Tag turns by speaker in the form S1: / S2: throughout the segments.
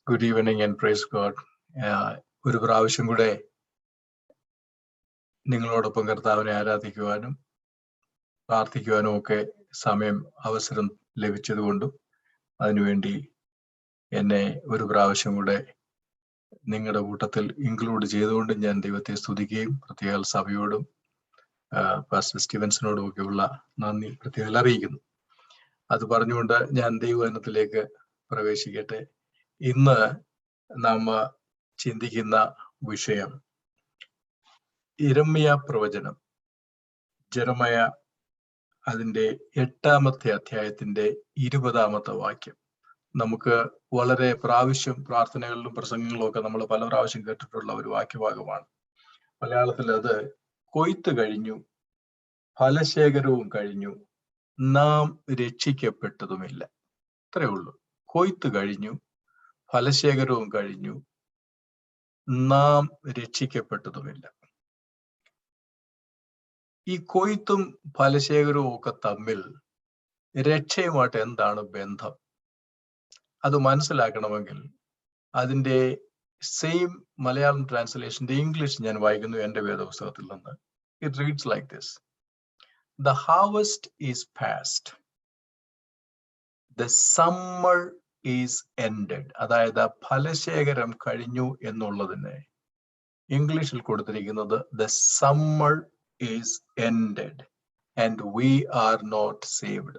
S1: Good evening and praise God. ഒരു പ്രാവശ്യം കൂടെ നിങ്ങളോടൊപ്പം കർത്താവിനെ ആരാധിക്കുവാനും പ്രാർത്ഥിക്കുവാനും ഒക്കെ അവസരം ലഭിച്ചതുകൊണ്ടും അതിനുവേണ്ടി എന്നെ ഒരു പ്രാവശ്യം കൂടെ നിങ്ങളുടെ കൂട്ടത്തിൽ ഇൻക്ലൂഡ് ചെയ്തുകൊണ്ടും ഞാൻ ദൈവത്തെ സ്തുതിക്കുകയും പ്രത്യേക സഭയോടും പാസ്റ്റർ സ്റ്റീവൻസിനോടും ഒക്കെയുള്ള നന്ദി പ്രത്യേകം അറിയിക്കുന്നു. അത് പറഞ്ഞുകൊണ്ട് ഞാൻ ദൈവവചനത്തിലേക്ക് പ്രവേശിക്കട്ടെ. ഇന്ന് നാം ചിന്തിക്കുന്ന വിഷയം യിരെമ്യാ പ്രവചനം, ജെറെമ്യാ അതിൻ്റെ 8-ാമത്തെ അധ്യായത്തിന്റെ 20-ാമത്തെ വാക്യം. നമുക്ക് വളരെ പ്രാവശ്യം പ്രാർത്ഥനകളിലും പ്രസംഗങ്ങളിലും ഒക്കെ നമ്മൾ പല പ്രാവശ്യം കേട്ടിട്ടുള്ള ഒരു വാക്യഭാഗമാണ്. മലയാളത്തിൽ അത് കൊയ്ത്ത് കഴിഞ്ഞു, ഫലശേഖരവും കഴിഞ്ഞു, നാം രക്ഷിക്കപ്പെട്ടതുമില്ല. അത്രയേ ഉള്ളൂ. കൊയ്ത്ത് കഴിഞ്ഞു, ഫലശേഖരവും കഴിഞ്ഞു, നാം രക്ഷിക്കപ്പെട്ടതുമില്ല. ഈ കൊയ്ത്തും ഫലശേഖരവും ഒക്കെ തമ്മിൽ രക്ഷയുമായിട്ട് എന്താണ് ബന്ധം? അത് മനസ്സിലാക്കണമെങ്കിൽ അതിൻ്റെ സെയിം മലയാളം ട്രാൻസ്ലേഷന്റെ ഇംഗ്ലീഷ് ഞാൻ വായിക്കുന്നു എൻ്റെ വേദപുസ്തകത്തിൽ നിന്ന്. It reads like this: The harvest is past, the summer is ended. അതായത് ഫലശേഖരം കഴിഞ്ഞു എന്നുള്ളതിനെ ഇംഗ്ലീഷിൽ കൊടുത്തിരിക്കുന്നത് the summer is ended and we are not saved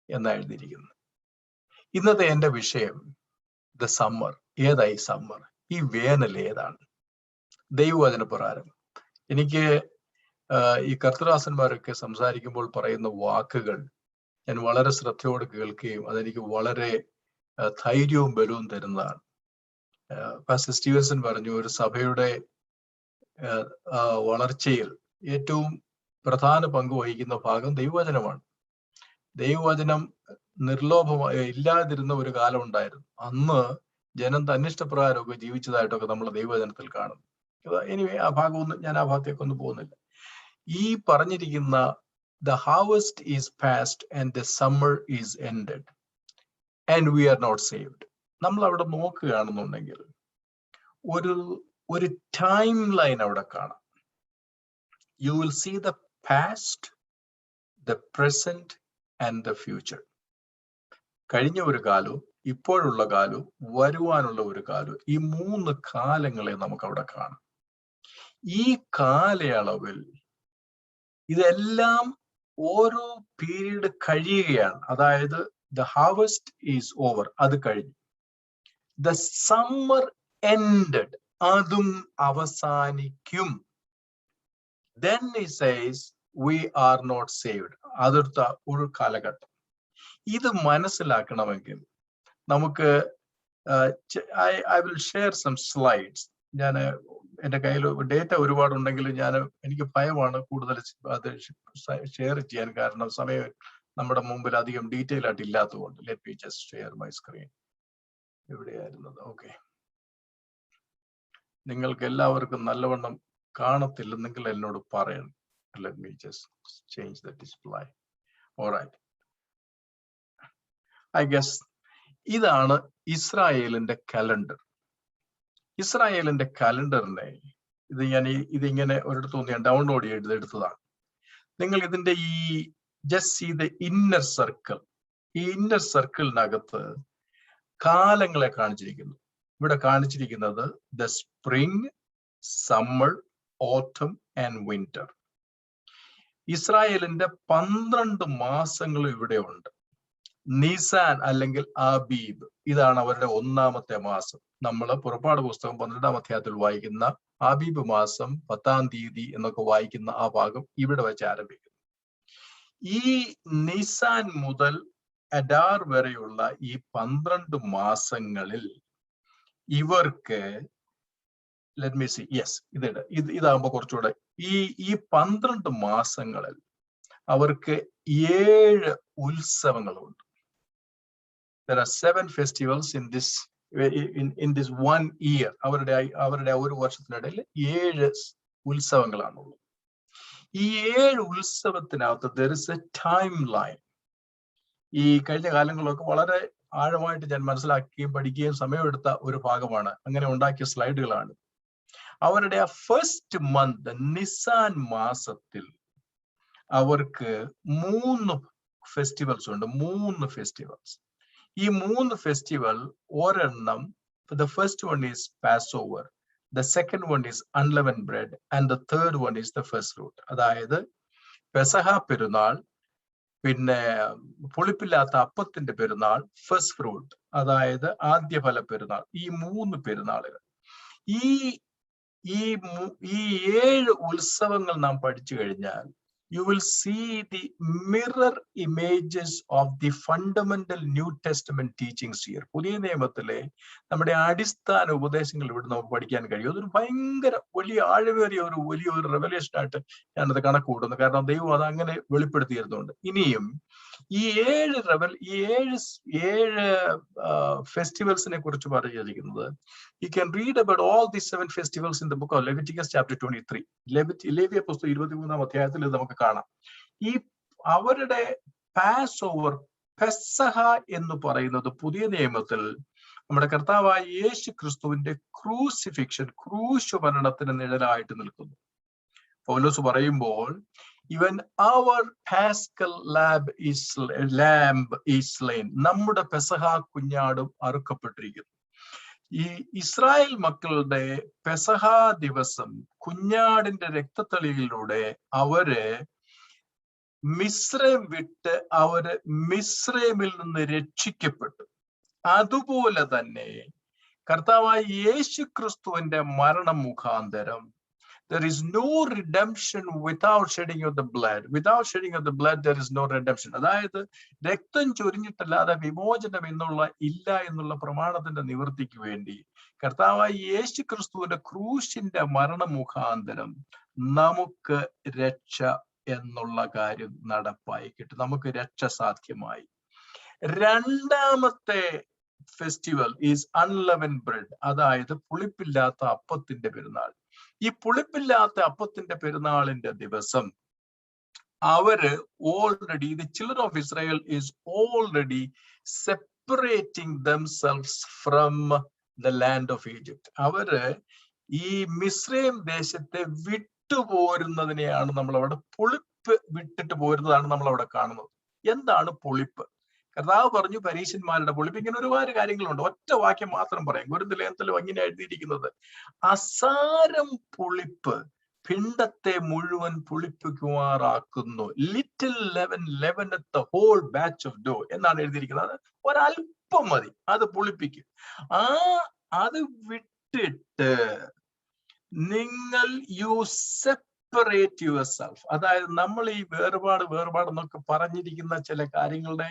S1: എന്നാണ് എഴുതിയിരിക്കുന്നത്. ഇന്നത്തെ എൻ്റെ വിഷയം the summer. ഏതായി സമ്മർ? ഈ വേനൽ ഏതാണ്? ദൈവവചന പ്രകാരം എനിക്ക് ഈ കർത്തൃദാസന്മാരൊക്കെ സംസാരിക്കുമ്പോൾ പറയുന്ന വാക്കുകൾ ഞാൻ വളരെ ശ്രദ്ധയോടെ കേൾക്കുകയും അതെനിക്ക് വളരെ ധൈര്യവും ബലവും തരുന്നതാണ്. പാസ്റ്റർ സ്റ്റീവൻസൺ പറഞ്ഞു, ഒരു സഭയുടെ വളർച്ചയിൽ ഏറ്റവും പ്രധാന പങ്ക് വഹിക്കുന്ന ഭാഗം ദൈവവചനമാണ്. ദൈവവചനം നിർലോഭമായി ഇല്ലാതിരുന്ന ഒരു കാലം ഉണ്ടായിരുന്നു. അന്ന് ജനം തന്നിഷ്ടപ്രകാരമൊക്കെ ജീവിച്ചതായിട്ടൊക്കെ നമ്മൾ ദൈവവചനത്തിൽ കാണുന്നു. എനിവേ ആ ഭാഗമൊന്നും ഞാൻ ആ ഭാഗത്തേക്കൊന്നും പോകുന്നില്ല. ഈ പറഞ്ഞിരിക്കുന്ന the harvest is past and the summer is ended and we are not saved. നമ്മൾ അവിടെ നോക്കുകയാണെന്നുണ്ടെങ്കിൽ ഒരു ടൈം ലൈൻ അവിടെ കാണാം. You will see the past, the present and the future. കഴിഞ്ഞ ഒരു കാലവും ഇപ്പോഴുള്ള കാലവും വരുവാനുള്ള ഒരു കാലവും, ഈ 3 കാലങ്ങളെ നമുക്ക് അവിടെ കാണാം. ഈ കാലയളവിൽ ഇതെല്ലാം ഓരോ പീരീഡ് കഴിയുകയാണ്. അതായത് the harvest is over, അത് കഴിഞ്ഞു. The summer ended, അതും അവസാനിക്കും. Then he says we are not saved. അടുത്ത ഒരു കാലഘട്ടം. ഇത് മനസ്സിലാക്കണമെങ്കിൽ നമുക്ക് I will share some slides. ഞാൻ എൻ്റെ കയ്യിൽ ഡേറ്റ ഒരുപാടുണ്ടെങ്കിലും എനിക്ക് ഭയമാണ് കൂടുതൽ അത് ഷെയർ ചെയ്യാൻ. കാരണം സമയം നമ്മുടെ മുമ്പിൽ അധികം ഡീറ്റെയിൽ ആയിട്ട് ഇല്ലാത്തതുകൊണ്ട്. Let me just share my screen. എവിടെയായിരുന്നത്? ഓക്കെ, നിങ്ങൾക്ക് എല്ലാവർക്കും നല്ലവണ്ണം കാണത്തില്ലെന്നെങ്കിൽ എന്നോട് പറയണം. Let me just change the display. All right, I guess ഇതാണ് ഇസ്രായേലിന്റെ കലണ്ടർ. ഇസ്രായേലിന്റെ കലണ്ടറിനെ ഇതിങ്ങനെ ഒരിടത്തുനിന്ന് ഞാൻ ഡൗൺലോഡ് ചെയ്തെടുത്തതാണ്. നിങ്ങൾ ഇതിന്റെ ഈ just see the inner circle. ഈ ഇന്നർ സർക്കിളിനകത്ത് കാലങ്ങളെ കാണിച്ചിരിക്കുന്നു. ഇവിടെ കാണിച്ചിരിക്കുന്നത് the spring, summer, autumn and winter. ഇസ്രായേലിന്റെ 12 മാസങ്ങളും ഇവിടെ ഉണ്ട്. നിസാൻ അല്ലെങ്കിൽ ആബീബ്, ഇതാണ് അവരുടെ 1-ാമത്തെ മാസം. നമ്മൾ പുറപ്പാട് പുസ്തകം 12-ാം അധ്യായത്തിൽ വായിക്കുന്ന ആബീബ് മാസം 10-ാം തീയതി എന്നൊക്കെ വായിക്കുന്ന ആ ഭാഗം ഇവിടെ വെച്ച് ആരംഭിക്കുന്നു. ഈ നിസാൻ മുതൽ അഡാർ വരെയുള്ള ഈ 12 മാസങ്ങളിൽ ഇവർക്ക് ലെറ്റ് മീ സീ, യെസ്, ഇതാകുമ്പോ കുറച്ചുകൂടെ ഈ 12 മാസങ്ങളിൽ അവർക്ക് 7 ഉത്സവങ്ങളുണ്ട്. There are 7 festivals in this one year. അവരുടെ ഒരു വർഷത്തിനിടയിൽ 7 ഉത്സവങ്ങളാണുള്ളത്. ഈ 7 ഉത്സവത്തിനകത്ത് there is a time line. ഈ കഴിഞ്ഞ കാലങ്ങളിലൊക്കെ വളരെ ആഴമായിട്ട് ഞാൻ മനസ്സിലാക്കുകയും പഠിക്കുകയും സമയമെടുത്ത ഒരു ഭാഗമാണ്. അങ്ങനെ ഉണ്ടാക്കിയ സ്ലൈഡുകളാണ്. അവരുടെ ആ ഫസ്റ്റ് മന്ത് നിസാൻ മാസത്തിൽ അവർക്ക് 3 ഫെസ്റ്റിവൽസ് ഉണ്ട്. 3 ഫെസ്റ്റിവൽസ്. ഈ 3 ഫെസ്റ്റിവൽ ഒരെണ്ണം, the first one is Passover, the second one is unleavened bread, and the third one is the first fruit. അതായത് പെസഹ പെരുന്നാൾ, പിന്നെ പുളിപ്പില്ലാത്ത അപ്പത്തിന്റെ പെരുന്നാൾ, ഫസ്റ്റ് ഫ്രൂട്ട് അതായത് ആദ്യഫല പെരുന്നാൾ. ഈ 3 പെരുന്നാളുകൾ, ഈ 7 ഉത്സവങ്ങൾ നാം പഠിച്ചു കഴിഞ്ഞാൽ you will see the mirror images of the fundamental New Testament teachings here. പുതിയ നിയമത്തിലെ നമ്മുടെ അടിസ്ഥാന ഉപദേശങ്ങൾ ഇവിടെ നമുക്ക് പഠിക്കാൻ കഴിയും. അതൊരു ഭയങ്കര വലിയ ആഴമേറിയ വലിയൊരു റെവലേഷൻ ആയിട്ട് ഞാനത് കണക്ക് കൂട്ടുന്നു. കാരണം ദൈവം അത് അങ്ങനെ വെളിപ്പെടുത്തിയിരുന്നുണ്ട്. ഇനിയും ഈ 7 ഫെസ്റ്റിവൽസിനെ കുറിച്ച് പറഞ്ഞിരിക്കുന്നത്, you can read about all these 7 festivals in the book of Leviticus chapter 23. ലേവ്യ പുസ്തകം 23-ാം അധ്യായത്തിൽ ഇത് നമുക്ക് കാണാം. ഈ അവരുടെ പാസ് ഓവർ, പെസഹ എന്ന് പറയുന്നത് പുതിയ നിയമത്തിൽ നമ്മുടെ കർത്താവായ യേശു ക്രിസ്തുവിന്റെ ക്രൂസിഫിക്ഷൻ, ക്രൂശ് മരണത്തിന് നിഴലായിട്ട് നിൽക്കുന്നു. പൗലോസ് പറയുമ്പോൾ, even our paschal lamb is slain, നമ്മുടെ പെസഹ കുഞ്ഞാടും അറുക്കപ്പെട്ടിരിക്കുന്നു. ഈ ഇസ്രായേൽ മക്കളുടെ പെസഹ ദിവസം കുഞ്ഞാടിന്റെ രക്തത്തളിയിലൂടെ അവര് മിസ്രൈം വിട്ട് മിസ്രൈമിൽ നിന്ന് രക്ഷിക്കപ്പെട്ടു. അതുപോലെ തന്നെ കർത്താവായ യേശു ക്രിസ്തുവിന്റെ മരണം മുഖാന്തരം there is no redemption without shedding of the blood. Without shedding of the blood, there is no redemption. അതായത് രക്തം ചൊരിഞ്ഞിട്ടല്ലാതെ വിമോചനം ഇല്ല എന്നുള്ള പ്രമാണത്തിന്റെ നിവൃത്തിക്ക് വേണ്ടി കർത്താവായ യേശു ക്രിസ്തുവിന്റെ ക്രൂശിന്റെ മരണ മുഖാന്തരം നമുക്ക് രക്ഷ എന്നുള്ള കാര്യം നടപ്പായി കിട്ടും. നമുക്ക് രക്ഷ സാധ്യമായി. രണ്ടാമത്തെ ഫെസ്റ്റിവൽ ഈസ് അൺലെവൻഡ് ബ്രെഡ്, അതായത് പുളിപ്പില്ലാത്ത അപ്പത്തിന്റെ പെരുന്നാൾ. ഈ പുളിപ്പില്ലാത്ത അപ്പത്തിന്റെ പെരുന്നാളിന്റെ ദിവസം അവര് already, the children of Israel is already separating themselves from the land of Egypt. അവര് ഈ മിസ്രൈം ദേശത്തെ വിട്ടുപോരുന്നതിനെയാണ് നമ്മളവിടെ, പുളിപ്പ് വിട്ടിട്ട് പോരുന്നതാണ് നമ്മളവിടെ കാണുന്നത്. എന്താണ് പുളിപ്പ്? കർത്താവ് പറഞ്ഞു പരീശന്മാരുടെ പുളിപ്പ്. ഇങ്ങനെ ഒരുപാട് കാര്യങ്ങളുണ്ട്. ഒറ്റ വാക്യം മാത്രം പറയാം. ഗുരുന്തലേഖനത്തിലും അങ്ങനെ എഴുതിയിരിക്കുന്നത്, അസാരം പുളിപ്പ് പിണ്ടത്തെ മുഴുവൻ പുളിപ്പിക്കുമാറാക്കുന്നു. Little leaven leaveneth the whole batch of dough എന്നാണ് എഴുതിയിരിക്കുന്നത്. ഒരല്പം മതി, അത് പുളിപ്പിക്കും. അത് വിട്ടിട്ട് നിങ്ങൾ സെപ്പറേറ്റ് യുവർ സെൽഫ്. അതായത് നമ്മൾ ഈ വേർപാട് എന്നൊക്കെ പറഞ്ഞിരിക്കുന്ന ചില കാര്യങ്ങളുടെ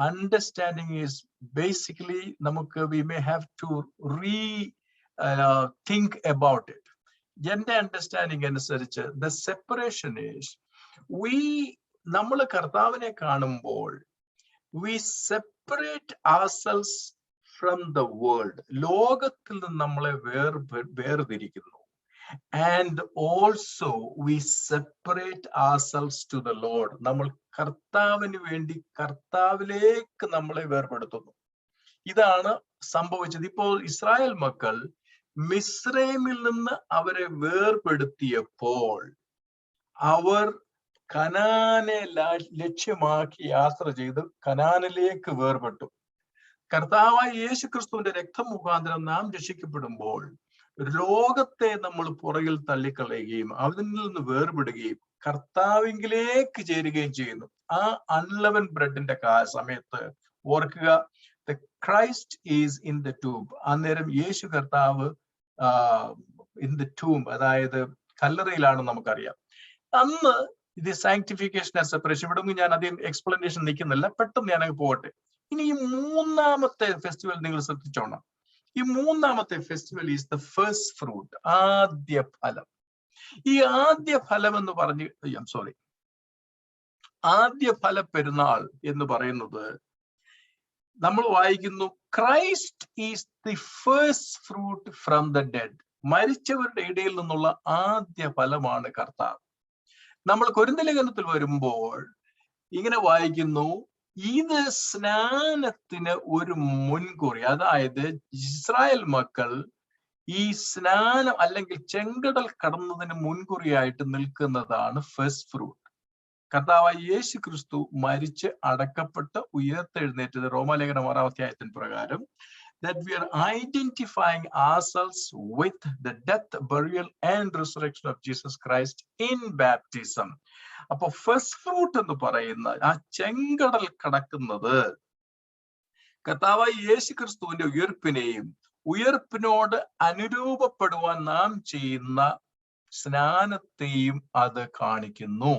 S1: അണ്ടർസ്റ്റാൻഡിങ് ഈസ് ബേസിക്കലി നമുക്ക് we may have to think about it. എന്റെ അണ്ടർസ്റ്റാൻഡിങ് അനുസരിച്ച് the separation is, നമ്മൾ കർത്താവിനെ കാണുമ്പോൾ we separate ourselves from the world. ലോകത്തിൽ നിന്ന് നമ്മളെ വേർതിരിക്കുന്നു. And also we separate ourselves to the Lord. നമ്മൾ കർത്താവിന് വേണ്ടി കർത്താവിലേക്ക് നമ്മളെ വേർപെടുത്തുന്നു. ഇതാണ് സംഭവിച്ചത്. ഇപ്പോൾ ഇസ്രായേൽ മക്കൾ മിസ്രൈമിൽ നിന്ന് അവരെ വേർപെടുത്തിയപ്പോൾ അവർ കനാനെ ലക്ഷ്യമാക്കി യാത്ര ചെയ്ത് കനാനിലേക്ക് വേർപെട്ടു. കർത്താവായ യേശു ക്രിസ്തുവിന്റെ രക്തം മുഖാന്തരം നാം രക്ഷിക്കപ്പെടുമ്പോൾ ലോകത്തെ നമ്മൾ പുറകിൽ തള്ളിക്കളയുകയും അതിൽ നിന്ന് വേർപെടുകയും കർത്താവിലേക്ക് ചേരുകയും ചെയ്യുന്നു. ആ അൺലെവൻ ബ്രെഡിന്റെ സമയത്ത് ഓർക്കുക, the Christ is in the tomb. അന്നേരം യേശു കർത്താവ് ഇൻ ദ ടൂംബ്, അതായത് കല്ലറയിലാണ് നമുക്കറിയാം. അന്ന് ഇത് സാങ്ക്ടിഫിക്കേഷൻ ആൻഡ് സെപ്പറേഷൻ. ഇവിടെ ഞാൻ അധികം എക്സ്പ്ലനേഷൻ നിൽക്കുന്നില്ല, പെട്ടെന്ന് ഞാനങ്ങ് പോകട്ടെ. ഇനി ഈ 3ാമത്തെ ഫെസ്റ്റിവൽ നിങ്ങൾ ശ്രദ്ധിച്ചോണം. ഈ 3ാമത്തെ festival is the first fruit, ആദ്യ ഫലം. ഈ ആദ്യ ഫലം എന്ന് പറഞ്ഞ് ആദ്യ ഫല പെരുന്നാൾ എന്ന് പറയുന്നത് നമ്മൾ വായിക്കുന്നു, Christ is the first fruit from the dead. മരിച്ചവരുടെ ഇടയിൽ നിന്നുള്ള ആദ്യ ഫലമാണ് കർത്താവ്. നമ്മൾ കൊരിന്ത്യലേഖനത്തിൽ വരുമ്പോൾ ഇങ്ങനെ വായിക്കുന്നു, ഇത് സ്നാനത്തിന് ഒരു മുൻകുറി. അതായത് ഇസ്രായേൽ മക്കൾ ഈ സ്നാനം അല്ലെങ്കിൽ ചെങ്കടൽ കടന്നതിന് മുൻകുറിയായിട്ട് നിൽക്കുന്നതാണ് ഫസ്റ്റ് ഫ്രൂട്ട്. കർത്താവായ യേശു ക്രിസ്തു മരിച്ച് അടക്കപ്പെട്ട് ഉയർത്തെഴുന്നേറ്റത് റോമാലേഖനം 6-ാം അധ്യായത്തിന് പ്രകാരം that we are identifying ourselves with the death, burial and resurrection of Jesus Christ in baptism. അപ്പൊ ഫസ്റ്റ് ഫ്രൂട്ട് എന്ന് പറയുന്ന ആ ചെങ്കടൽ കടക്കുന്നത് കർത്താവായ യേശു ക്രിസ്തുവിന്റെ ഉയർപ്പിനെയും ഉയർപ്പിനോട് അനുരൂപപ്പെടുവാൻ നാം ചെയ്യുന്ന സ്നാനത്തെയും അത് കാണിക്കുന്നു.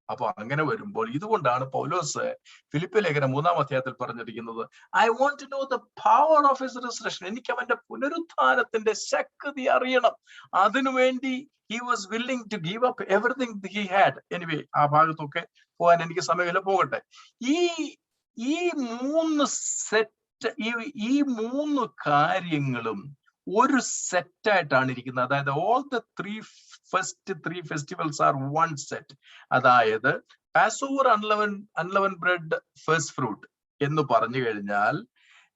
S1: അപ്പൊ അങ്ങനെ വരുമ്പോൾ ഇതുകൊണ്ടാണ് പൗലോസ് ഫിലിപ്പി ലേഖനം 3-ാം അധ്യായത്തിൽ പറഞ്ഞിരിക്കുന്നത്, I want to know the power of his resurrection. എനിക്ക് അവന്റെ പുനരുത്ഥാനത്തിന്റെ ശക്തി അറിയണം. അതിനുവേണ്ടി he was willing to give up everything he had. Anyway, ആ ഭാഗത്തൊക്കെ പോകാൻ എനിക്ക് സമയമില്ല, പോകട്ടെ. ഈ മൂന്ന് കാര്യങ്ങളും ഒരു സെറ്റായിട്ടാണ് ഇരിക്കുന്നത്. അതായത് all the first three festivals are one set. അതായത് Passover, unleavened bread, first fruit എന്ന് പറഞ്ഞു കഴിഞ്ഞാൽ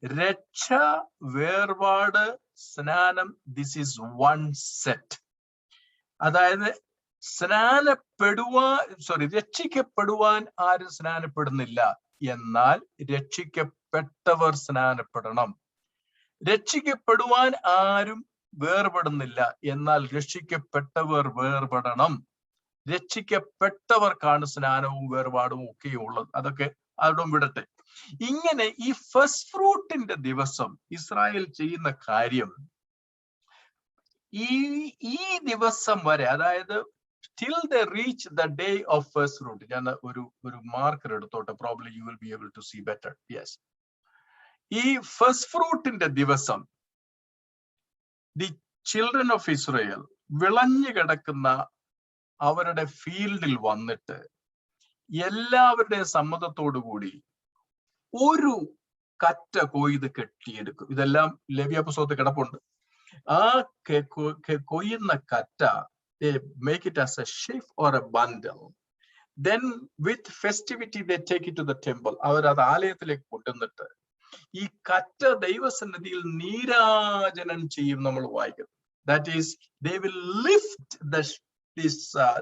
S1: രക്ഷ, വേർപാട്, സ്നാനം, this is one set. അതായത് രക്ഷിക്കപ്പെടുവാൻ ആരും സ്നാനപ്പെടുന്നില്ല, എന്നാൽ രക്ഷിക്കപ്പെട്ടവർ സ്നാനപ്പെടണം. രക്ഷിക്കപ്പെടുവാൻ ആരും വേർപെടുന്നില്ല, എന്നാൽ രക്ഷിക്കപ്പെട്ടവർ വേർപെടണം. രക്ഷിക്കപ്പെട്ടവർക്കാണ് സ്നാനവും വേർപാടും ഒക്കെയും ഉള്ളത്. അതൊക്കെ അവിടെ വിടട്ടെ. ഇങ്ങനെ ഈ ഫസ്റ്റ് ഫ്രൂട്ടിന്റെ ദിവസം ഇസ്രായേൽ ചെയ്യുന്ന കാര്യം ഈ ദിവസം വരെ, അതായത് till they reach the day of first fruit. ഞാൻ ഒരു മാർക്കർ എടുത്തോട്ടെ, probably you will be able to see better. Yes, ഈ ഫസ്റ്റ് ഫ്രൂട്ടിന്റെ ദിവസം ദി ചിൽഡ്രൻ ഓഫ് ഇസ്രായേൽ വിളഞ്ഞു കിടക്കുന്ന അവരുടെ ഫീൽഡിൽ വന്നിട്ട് എല്ലാവരുടെയും സമ്മതത്തോടു കൂടി ഒരു കറ്റ കൊയ്ത് കെട്ടിയെടുക്കും. ഇതെല്ലാം ലേവ്യ പുസ്തകത്തിൽ കിടപ്പുണ്ട്. ആ കൊയ്യുന്ന കറ്റ, they make it as a sheaf or a bundle. Then with festivity they take it to the temple. അവർ അത് ആലയത്തിലേക്ക് കൊണ്ടുവന്നിട്ട് ഈ കറ്റ ദൈവസന്നിധിയിൽ നീരാജനം ചെയ്യും. നമ്മൾ വായിക്കും, that is they will lift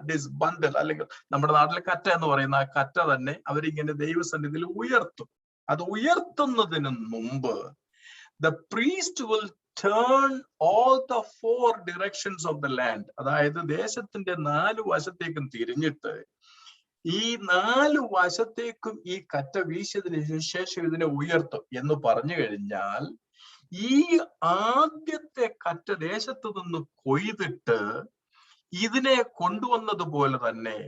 S1: this bundle, അല്ലെങ്കിൽ നമ്മുടെ നാട്ടിലെ കറ്റ എന്ന് പറയുന്ന ആ കറ്റ തന്നെ അവരിങ്ങനെ ദൈവസന്നിധിയിൽ ഉയർത്തും. അത് ഉയർത്തുന്നതിന് മുമ്പ് the priest will turn all the 4 directions of the land. അതായത് ദേശത്തിന്റെ 4 വശത്തേക്കും തിരിഞ്ഞിട്ട് ഈ 4 വശത്തേക്കും ഈ കറ്റ വീശിയതിന് ശേഷം ഇതിനെ ഉയർത്തും എന്ന് പറഞ്ഞു കഴിഞ്ഞാൽ, ഈ ആദ്യത്തെ കറ്റ ദേശത്ത് നിന്ന് കൊയ്തിട്ട് ഇതിനെ കൊണ്ടുവന്നതുപോലെ തന്നെ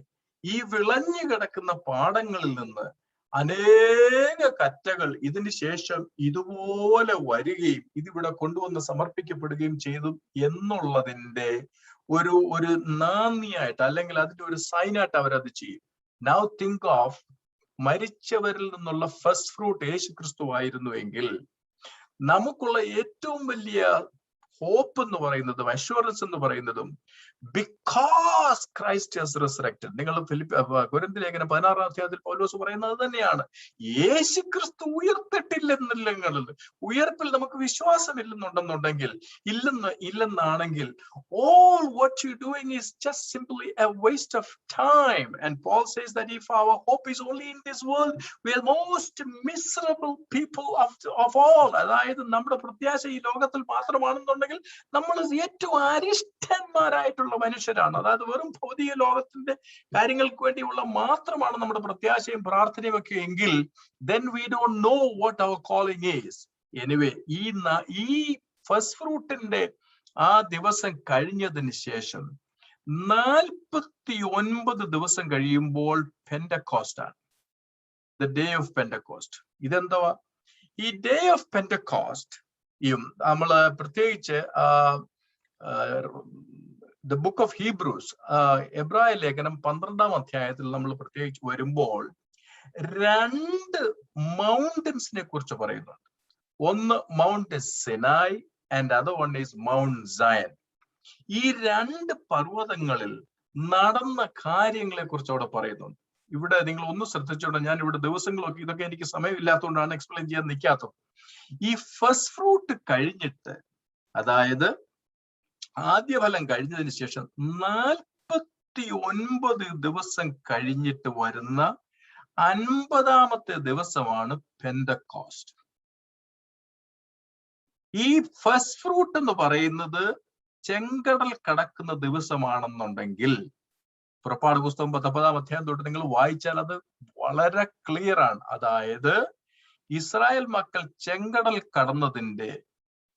S1: ഈ വിളഞ്ഞു കിടക്കുന്ന പാടങ്ങളിൽ നിന്ന് അനേക കറ്റകൾ ഇതിന് ശേഷം ഇതുപോലെ വരികയും ഇതിവിടെ കൊണ്ടുവന്ന് സമർപ്പിക്കപ്പെടുകയും ചെയ്തു എന്നുള്ളതിന്റെ ഒരു നാന്ദിയായിട്ട്, അല്ലെങ്കിൽ അതിന്റെ ഒരു സൈനായിട്ട് അവരത് ചെയ്യും. Now think of, മരിച്ചവരിൽ നിന്നുള്ള ഫസ്റ്റ് ഫ്രൂട്ട് യേശു ക്രിസ്തു ആയിരുന്നുവെങ്കിൽ നമുക്കുള്ള ഏറ്റവും വലിയ ഹോപ്പ് എന്ന് പറയുന്നതും അഷ്വറൻസ് എന്ന് പറയുന്നതും because Christ has resurrected. നിങ്ങൾ കൊരിന്ത്യർ ലേഖനം 16-ാം അധ്യായത്തിൽ പൗലോസ് പറയുന്നത് തന്നെയാണ്. യേശു ക്രിസ്തു ഉയർത്തിട്ടില്ലെന്നില്ലെങ്കിൽ, ഉയർപ്പിൽ നമുക്ക് വിശ്വാസമില്ലെന്നുണ്ടെന്നുണ്ടെങ്കിൽ, ഇല്ലെന്നാണെങ്കിൽ all what you doing is just simply a waste of time. And Paul says that if our hope is only in this world, we are most miserable people of all. അതായത് നമ്മുടെ പ്രത്യാശ ഈ ലോകത്തിൽ മാത്രമാണെന്നുണ്ടെങ്കിൽ നമ്മൾ ഏറ്റവും അരിഷ്ടന്മാരായിട്ടുള്ള മനുഷ്യരാണ്. അതായത് വെറും ഭൗതിക ലോകത്തിന്റെ കാര്യങ്ങൾക്ക് വേണ്ടിയുള്ള മാത്രമാണ് നമ്മുടെ പ്രത്യാശയും പ്രാർത്ഥനയും ഒക്കെ എങ്കിൽ then we don't know what our calling is. Anyway, ഈ ഫസ്റ്റ് ഫ്രൂട്ടിന്റെ ആ ദിവസം കഴിഞ്ഞതിന് ശേഷം 49 ദിവസം കഴിയുമ്പോൾ പെന്റക്കോസ്റ്റ് ആണ്, the day of Pentecost. ഇതെന്താ ഈ day of Pentecost? നമ്മള് പ്രത്യേകിച്ച് the book of Hebrews, എബ്രായ ലേഖനം 12-ാം അധ്യായത്തിൽ നമ്മൾ പ്രത്യേകിച്ച് വരുമ്പോൾ 2 മൗണ്ടൻസിനെ കുറിച്ച് പറയുന്നുണ്ട്. ഒന്ന് Mount Sinai and other one is Mount Zion. ഈ 2 പർവ്വതങ്ങളിൽ നടന്ന കാര്യങ്ങളെ കുറിച്ച് അവിടെ പറയുന്നുണ്ട്. ഇവിടെ നിങ്ങൾ ഒന്ന് ശ്രദ്ധിച്ചോണം, ഞാൻ ഇവിടെ ദിവസങ്ങളൊക്കെ ഇതൊക്കെ എനിക്ക് സമയമില്ലാത്തതുകൊണ്ടാണ് എക്സ്പ്ലെയിൻ ചെയ്യാൻ നിൽക്കാത്തത്. ഈ ഫസ്റ്റ് ഫ്രൂട്ട് കഴിഞ്ഞിട്ട്, അതായത് ആദ്യ ഫലം കഴിഞ്ഞതിന് ശേഷം 49 ദിവസം കഴിഞ്ഞിട്ട് വരുന്ന 50-ാമത്തെ ദിവസമാണ് പെന്തക്കോസ്റ്റ്. ഈ ഫസ്റ്റ് ഫ്രൂട്ട് എന്ന് പറയുന്നത് ചെങ്കടൽ കടക്കുന്ന ദിവസമാണെന്നുണ്ടെങ്കിൽ, പുറപ്പാട് പുസ്തകം 19-ാം അധ്യായം തൊട്ട് നിങ്ങൾ വായിച്ചാൽ അത് വളരെ ക്ലിയർ ആണ്. അതായത് ഇസ്രായേൽ മക്കൾ ചെങ്കടൽ കടന്നതിന്റെ